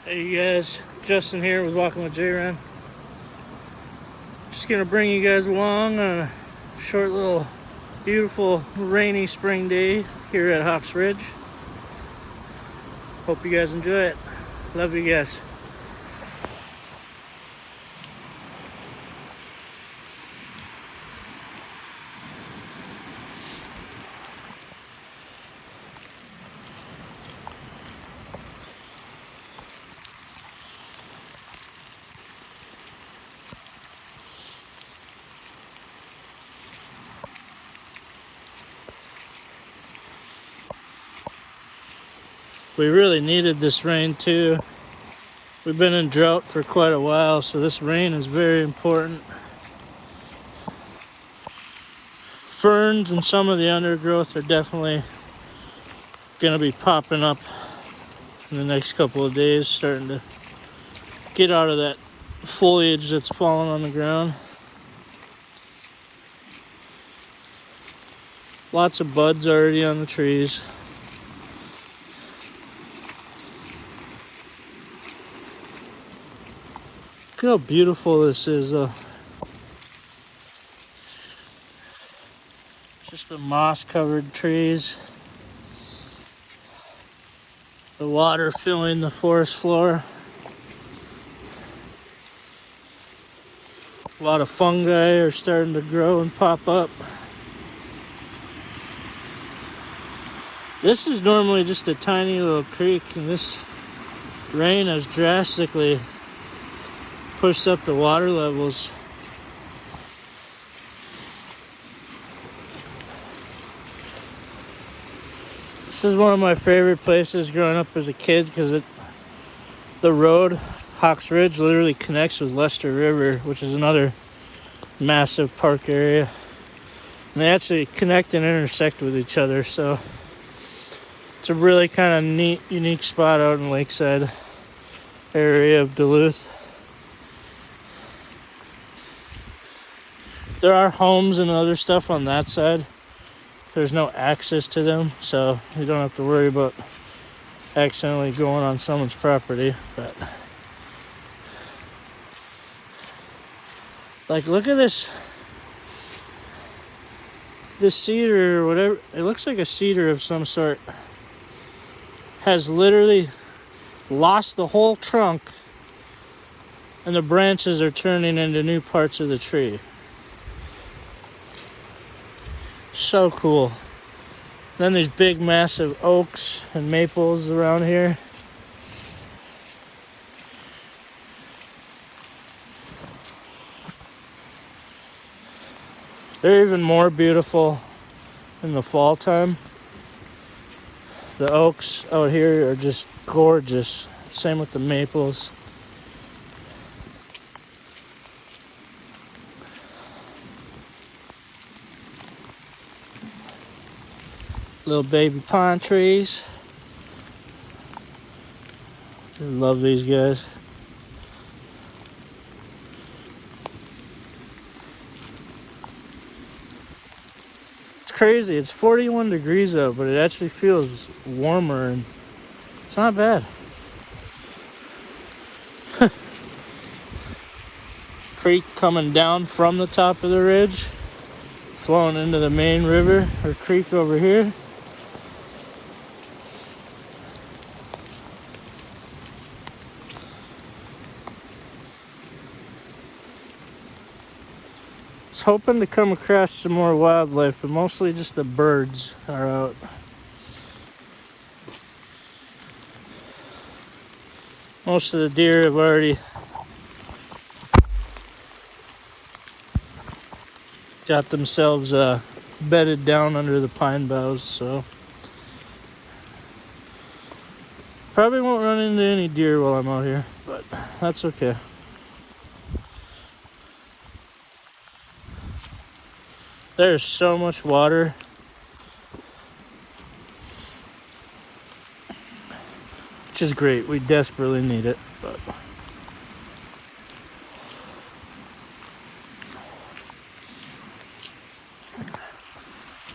Hey you guys, Justin here with Walking with J-Ren. Just gonna bring you guys along on a short little beautiful rainy spring day here at Hawks Ridge. Hope you guys enjoy it. Love you guys. We really needed this rain too. We've been in drought for quite a while, so this rain is very important. Ferns and some of the undergrowth are definitely gonna be popping up in the next couple of days, starting to get out of that foliage that's fallen on the ground. Lots of buds already on the trees. Look how beautiful this is though. Just the moss covered trees. The water filling the forest floor. A lot of fungi are starting to grow and pop up. This is normally just a tiny little creek, and this rain has drastically pushed up the water levels. This is one of my favorite places growing up as a kid because the road, Hawks Ridge, literally connects with Lester River, which is another massive park area. And they actually connect and intersect with each other, so it's a really kind of neat, unique spot out in Lakeside area of Duluth. There are homes and other stuff on that side. There's no access to them, so you don't have to worry about accidentally going on someone's property. But like, look at this cedar or whatever. It looks like a cedar of some sort. Has literally lost the whole trunk, and the branches are turning into new parts of the tree. So cool. Then these big massive oaks and maples around here. They're even more beautiful in the fall time. The oaks out here are just gorgeous. Same with the maples. Little baby pine trees. I love these guys. It's crazy. It's 41 degrees out, but it actually feels warmer and it's not bad. Creek coming down from the top of the ridge, flowing into the main river or creek over here. I was hoping to come across some more wildlife, but mostly just the birds are out. Most of the deer have already got themselves bedded down under the pine boughs, so probably won't run into any deer while I'm out here, but that's okay. There's so much water. Which is great. We desperately need it, but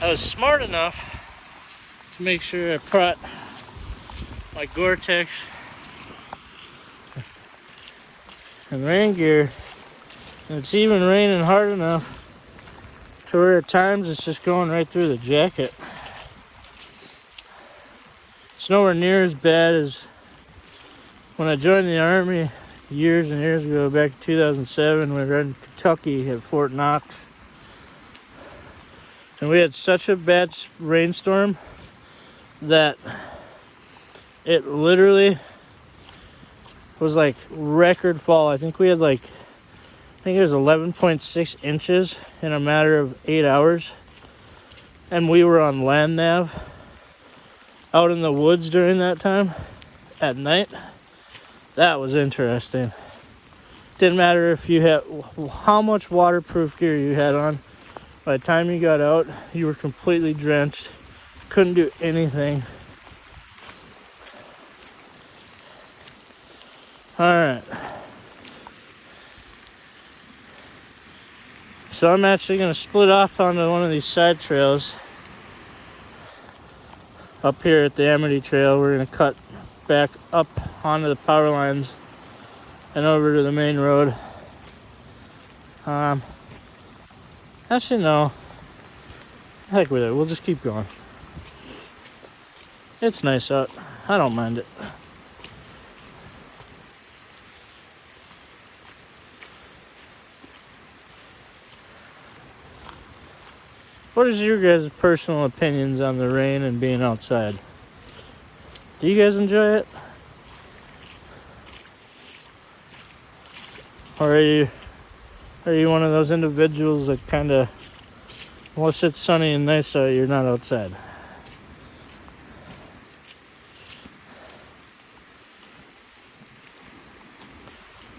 I was smart enough to make sure I brought my Gore-Tex and rain gear. And it's even raining hard enough to where at times it's just going right through the jacket. It's nowhere near as bad as when I joined the Army years and years ago, back in 2007. We were in Kentucky at Fort Knox. And we had such a bad rainstorm that it literally was like record fall. I think we had I think it was 11.6 inches in a matter of 8 hours. And we were on land nav out in the woods during that time at night. That was interesting. Didn't matter if you had how much waterproof gear you had on. By the time you got out, you were completely drenched. Couldn't do anything. Alright. So I'm actually going to split off onto one of these side trails. Up here at the Amity Trail, we're going to cut back up onto the power lines and over to the main road. Actually, no. Heck with it. We'll just keep going. It's nice out. I don't mind it. What is your guys' personal opinions on the rain and being outside? Do you guys enjoy it? Or are you one of those individuals that kind of, unless it's sunny and nice out, you're not outside?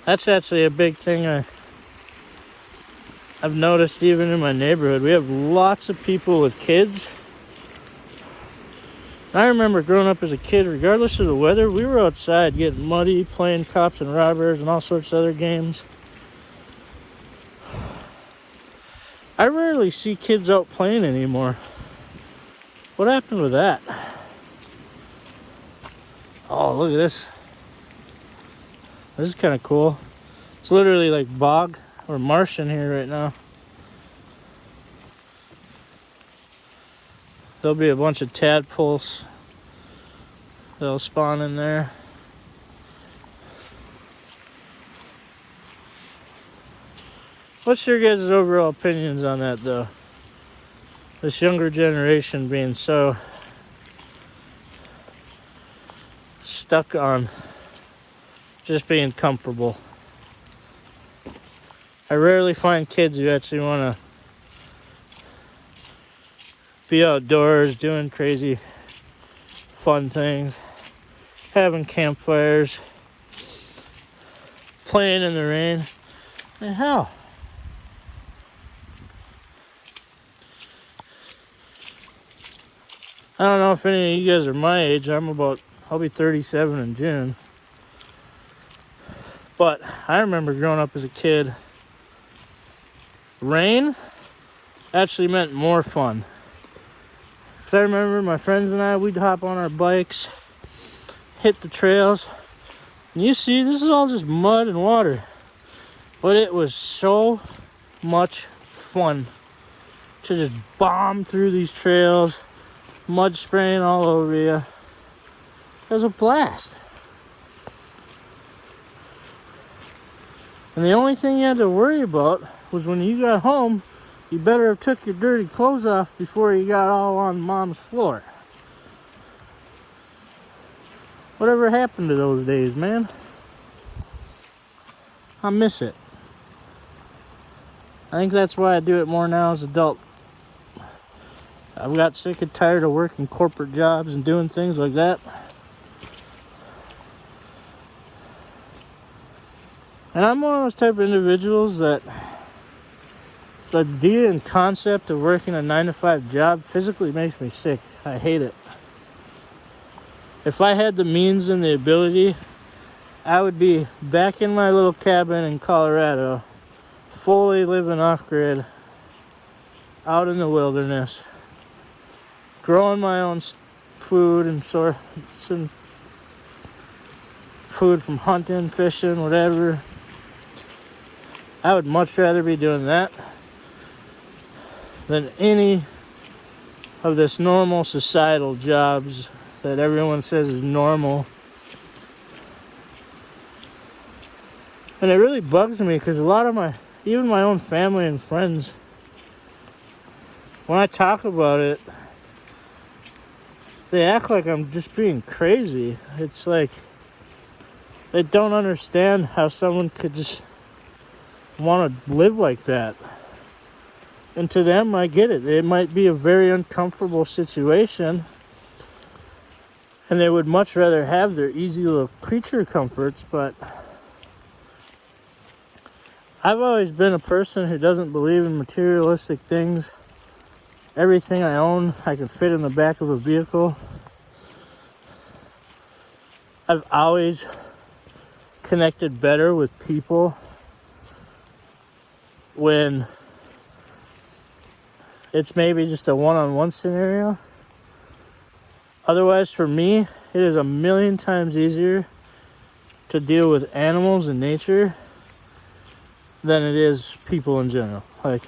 That's actually a big thing I've noticed even in my neighborhood. We have lots of people with kids. I remember growing up as a kid, regardless of the weather, we were outside getting muddy, playing cops and robbers and all sorts of other games. I rarely see kids out playing anymore. What happened with that? Oh, look at this. This is kind of cool. It's literally like bog or marsh in here right now. There'll be a bunch of tadpoles that'll spawn in there. What's your guys' overall opinions on that, though? This younger generation being so stuck on just being comfortable. I rarely find kids who actually want to be outdoors, doing crazy fun things, having campfires, playing in the rain. And hell, I don't know if any of you guys are my age. I'll be 37 in June. But I remember growing up as a kid, rain actually meant more fun. Because I remember my friends and we'd hop on our bikes, hit the trails. And you see, this is all just mud and water. But it was so much fun to just bomb through these trails, mud spraying all over you. It was a blast. And the only thing you had to worry about was when you got home, you better have took your dirty clothes off before you got all on mom's floor. Whatever happened to those days, man? I miss it. I think that's why I do it more now as an adult. I've got sick and tired of working corporate jobs and doing things like that. And I'm one of those type of individuals that the idea and concept of working a 9-to-5 job physically makes me sick. I hate it. If I had the means and the ability, I would be back in my little cabin in Colorado, fully living off-grid, out in the wilderness, growing my own food and some food from hunting, fishing, whatever. I would much rather be doing that than any of this normal societal jobs that everyone says is normal. And it really bugs me because a lot of even my own family and friends, when I talk about it, they act like I'm just being crazy. It's like they don't understand how someone could just want to live like that. And to them, I get it. It might be a very uncomfortable situation, and they would much rather have their easy little creature comforts, but I've always been a person who doesn't believe in materialistic things. Everything I own, I can fit in the back of a vehicle. I've always connected better with people when it's maybe just a one-on-one scenario. Otherwise, for me, it is a million times easier to deal with animals and nature than it is people in general. Like,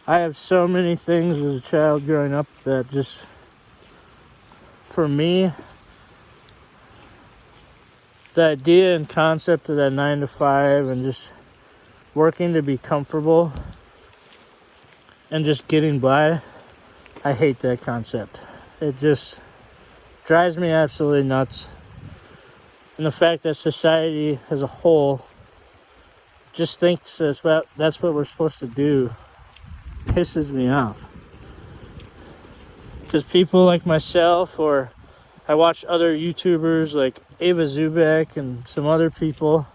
I have so many things as a child growing up that just, for me, the idea and concept of that 9 to 5 and just working to be comfortable and just getting by, I hate that concept. It just drives me absolutely nuts. And the fact that society as a whole just thinks that's what we're supposed to do pisses me off. Because people like myself, or I watch other YouTubers like Ava Zubek and some other people,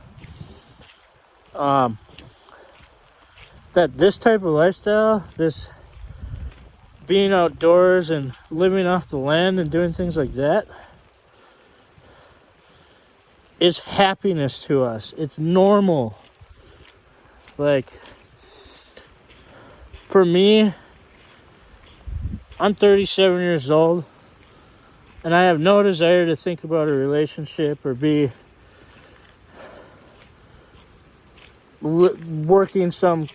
that this type of lifestyle, this being outdoors and living off the land and doing things like that, is happiness to us. It's normal. Like, for me, I'm 37 years old, and I have no desire to think about a relationship or be working some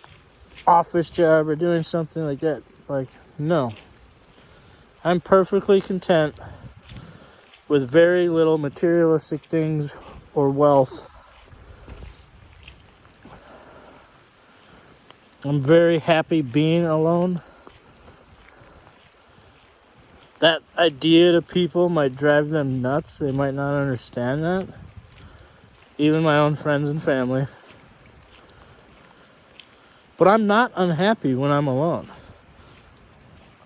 office job or doing something like that. Like, no. I'm perfectly content with very little materialistic things or wealth. I'm very happy being alone. That idea to people might drive them nuts. They might not understand that. Even my own friends and family. But I'm not unhappy when I'm alone.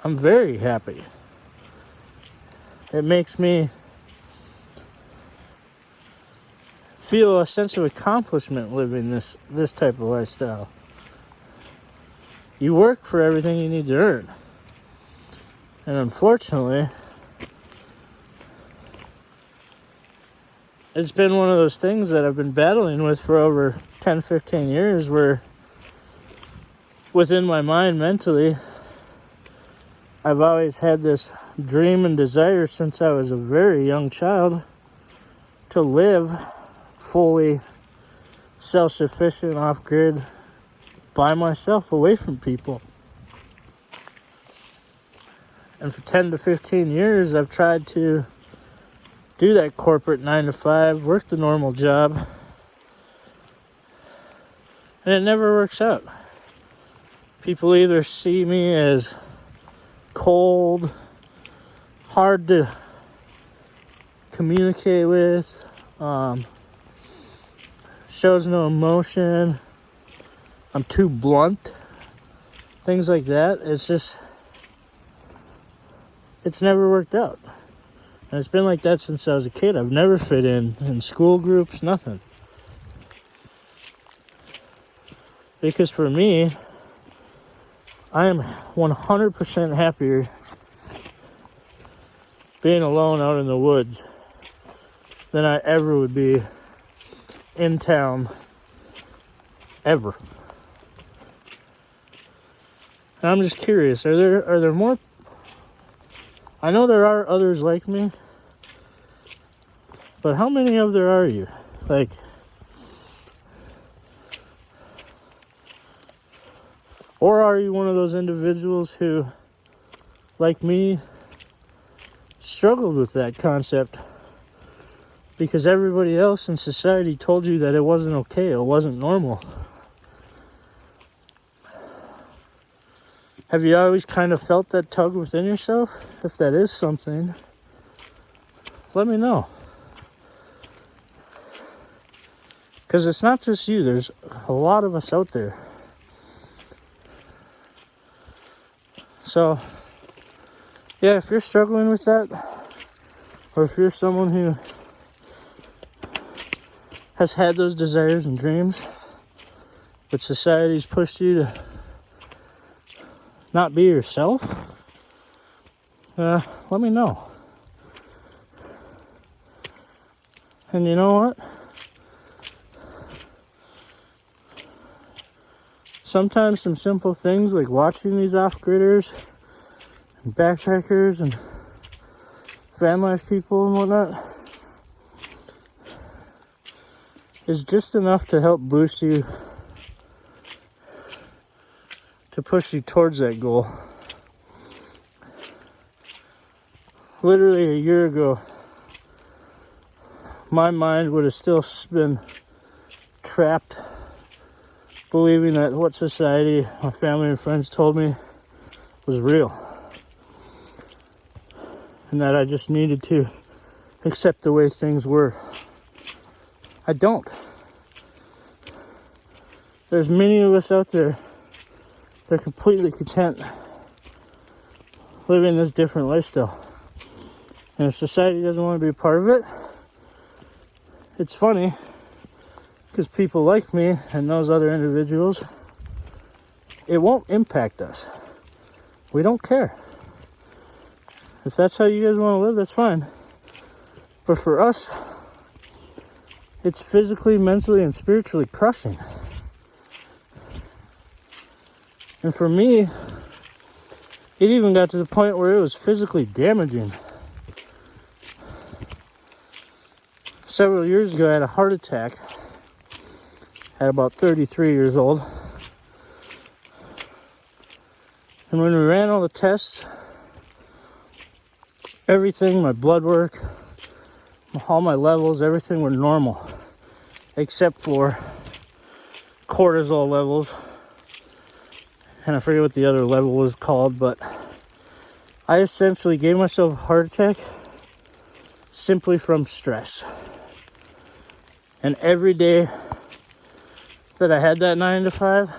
I'm very happy. It makes me feel a sense of accomplishment living this type of lifestyle. You work for everything you need to earn. And unfortunately, it's been one of those things that I've been battling with for over 10, 15 years, where within my mind mentally, I've always had this dream and desire since I was a very young child to live fully self-sufficient, off-grid, by myself, away from people. And for 10 to 15 years, I've tried to do that corporate 9 to 5, work the normal job, and it never works out. People either see me as cold, hard to communicate with, shows no emotion, I'm too blunt, things like that. It's never worked out. And it's been like that since I was a kid. I've never fit in school groups, nothing. Because for me, I am 100% happier being alone out in the woods than I ever would be in town, ever. And I'm just curious, are there more? I know there are others like me, but how many of there are you? Like, Or are you one of those individuals who, like me, struggled with that concept because everybody else in society told you that it wasn't okay, it wasn't normal? Have you always kind of felt that tug within yourself? If that is something, let me know. Because it's not just you, there's a lot of us out there. So, yeah, if you're struggling with that, or if you're someone who has had those desires and dreams, but society's pushed you to not be yourself, let me know. And you know what? Sometimes some simple things like watching these off-gridders and backpackers and van life people and whatnot is just enough to help boost you, to push you towards that goal. Literally a year ago, my mind would have still been trapped, believing that what society, my family and friends told me was real. And that I just needed to accept the way things were. I don't. There's many of us out there that are completely content living this different lifestyle. And if society doesn't want to be a part of it, it's funny because people like me and those other individuals, it won't impact us. We don't care. If that's how you guys want to live, that's fine. But for us, it's physically, mentally, and spiritually crushing. And for me, it even got to the point where it was physically damaging. Several years ago, I had a heart attack at about 33 years old. And when we ran all the tests, everything, my blood work, all my levels, everything were normal, except for cortisol levels. And I forget what the other level was called, but I essentially gave myself a heart attack simply from stress. And every day that I had that 9 to 5,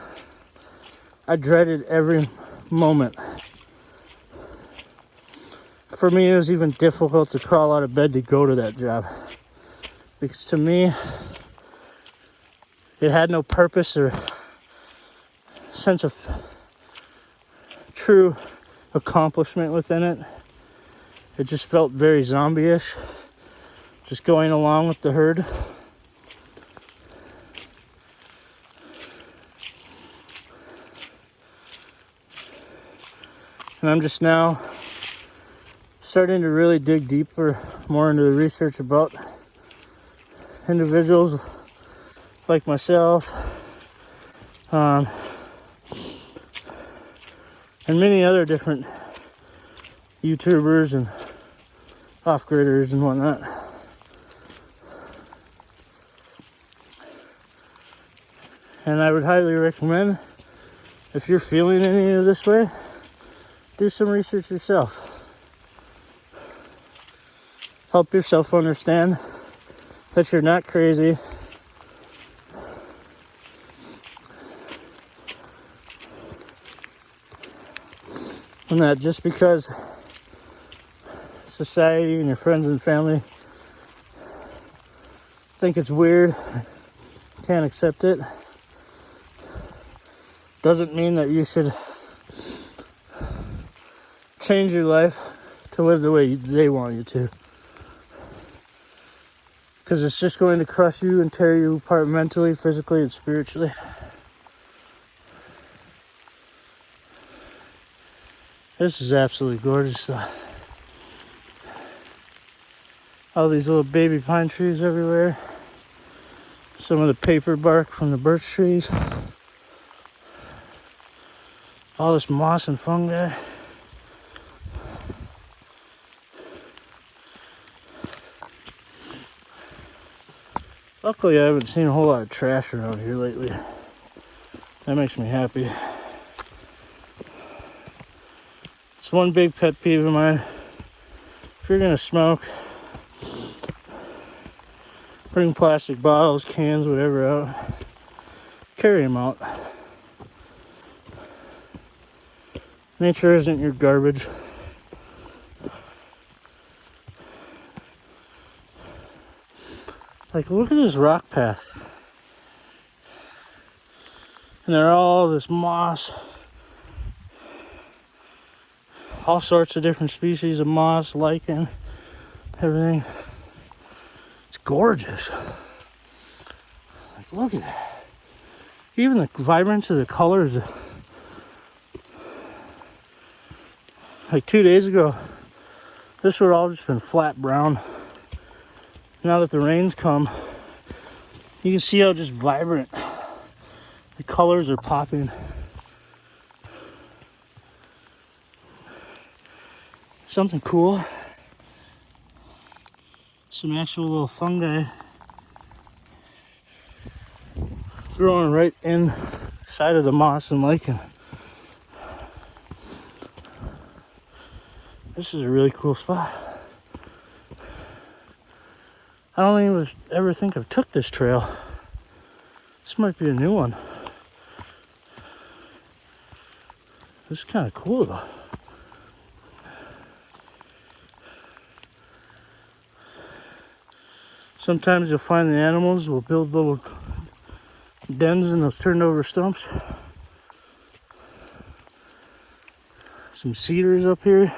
I dreaded every moment. For me, it was even difficult to crawl out of bed to go to that job. Because to me, it had no purpose or sense of true accomplishment within it. It just felt very zombie-ish, just going along with the herd. And I'm just now starting to really dig deeper, more into the research about individuals like myself, and many other different YouTubers and off-gridders and whatnot. And I would highly recommend, if you're feeling any of this way, do some research yourself. Help yourself understand that you're not crazy. And that just because society and your friends and family think it's weird, can't accept it, doesn't mean that you should change your life to live the way they want you to. Because it's just going to crush you and tear you apart mentally, physically, and spiritually. This is absolutely gorgeous though. All these little baby pine trees everywhere. Some of the paper bark from the birch trees. All this moss and fungi. Luckily, I haven't seen a whole lot of trash around here lately. That makes me happy. It's one big pet peeve of mine. If you're gonna smoke, bring plastic bottles, cans, whatever out. Carry them out. Nature isn't your garbage. Like, look at this rock path. And they're all this moss. All sorts of different species of moss, lichen, everything. It's gorgeous. Like, look at that. Even the vibrance of the colors. Like 2 days ago, this would all just been flat brown. Now that the rains come, you can see how just vibrant the colors are popping. Something cool. Some actual little fungi growing right inside of the moss and lichen. This is a really cool spot. I don't even ever think I've took this trail. This might be a new one. This is kind of cool though. Sometimes you'll find the animals will build little dens in those turned over stumps. Some cedars up here.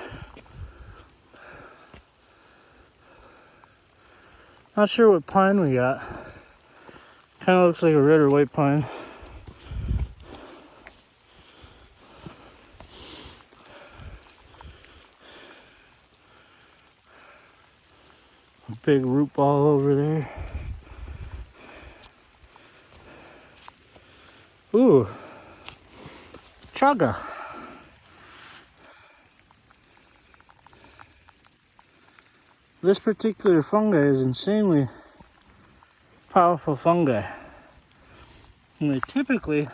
Not sure what pine we got. Kind of looks like a red or white pine. A big root ball over there. Ooh, chaga. This particular fungi is insanely powerful fungi. And they typically,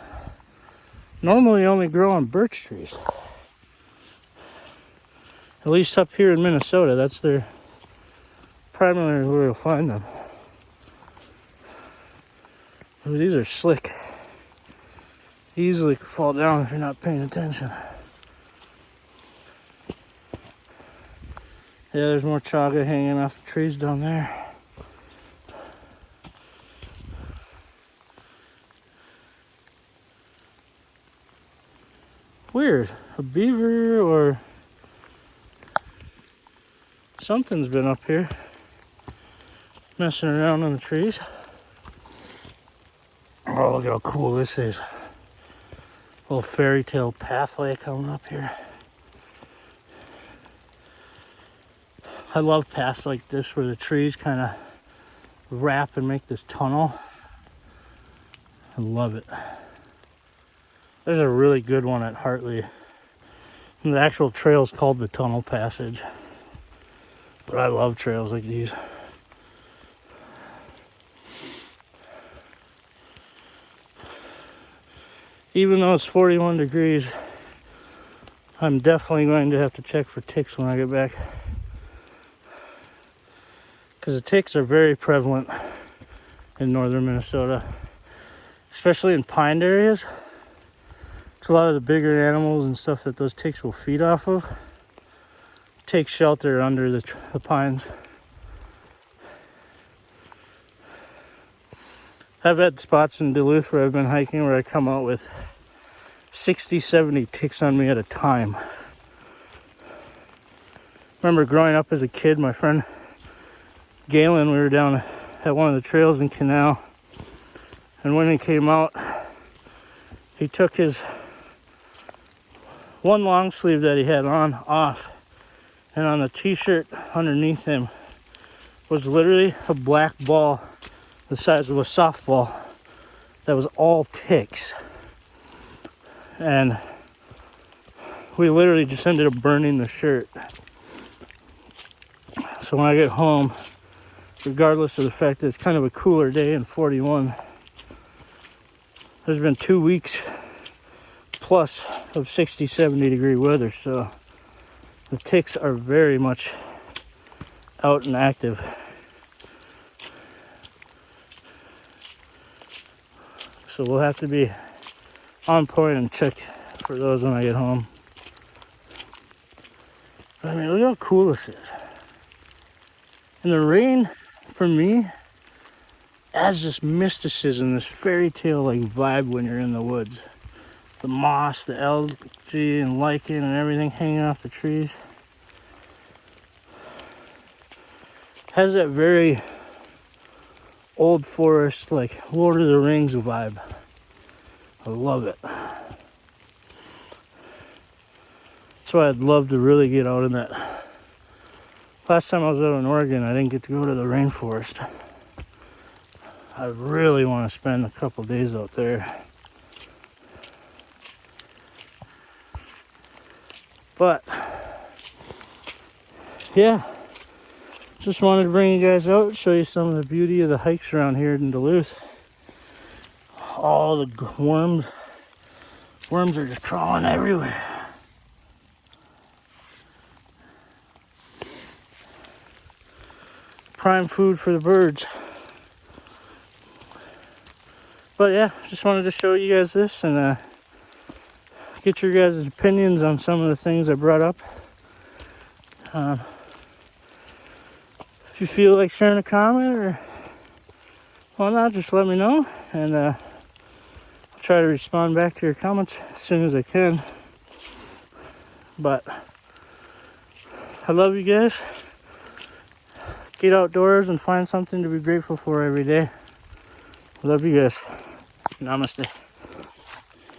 normally only grow on birch trees. At least up here in Minnesota, that's their primary where you'll find them. Ooh, these are slick. Easily could fall down if you're not paying attention. Yeah, there's more chaga hanging off the trees down there. Weird. A beaver or something's been up here messing around on the trees. Oh, look how cool this is. Little fairy tale pathway coming up here. I love paths like this where the trees kind of wrap and make this tunnel. I love it. There's a really good one at Hartley. And the actual trail is called the Tunnel Passage. But I love trails like these. Even though it's 41 degrees, I'm definitely going to have to check for ticks when I get back. Because the ticks are very prevalent in northern Minnesota, especially in pine areas. It's a lot of the bigger animals and stuff that those ticks will feed off of. Take shelter under the pines. I've had spots in Duluth where I've been hiking where I come out with 60, 70 ticks on me at a time. Remember growing up as a kid, my friend Galen, we were down at one of the trails in Canal, and when he came out, he took his one long sleeve that he had on off, and on the t-shirt underneath him was literally a black ball the size of a softball that was all ticks. And we literally just ended up burning the shirt. So when I get home, regardless of the fact that it's kind of a cooler day in 41, there's been 2 weeks plus of 60, 70 degree weather. So the ticks are very much out and active. So we'll have to be on point and check for those when I get home. But I mean, look how cool this is. And the rain, for me, adds this mysticism, this fairy tale like vibe when you're in the woods. The moss, the algae and lichen and everything hanging off the trees. Has that very old forest, like Lord of the Rings vibe. I love it. That's why I'd love to really get out in that. Last time I was out in Oregon, I didn't get to go to the rainforest. I really want to spend a couple days out there. But, yeah, just wanted to bring you guys out, show you some of the beauty of the hikes around here in Duluth. All the worms are just crawling everywhere. Prime food for the birds. But yeah, just wanted to show you guys this and get your guys' opinions on some of the things I brought up. If you feel like sharing a comment or whatnot, just let me know, and I'll try to respond back to your comments as soon as I can. But I love you guys. Get outdoors and find something to be grateful for every day. Love you guys. Namaste.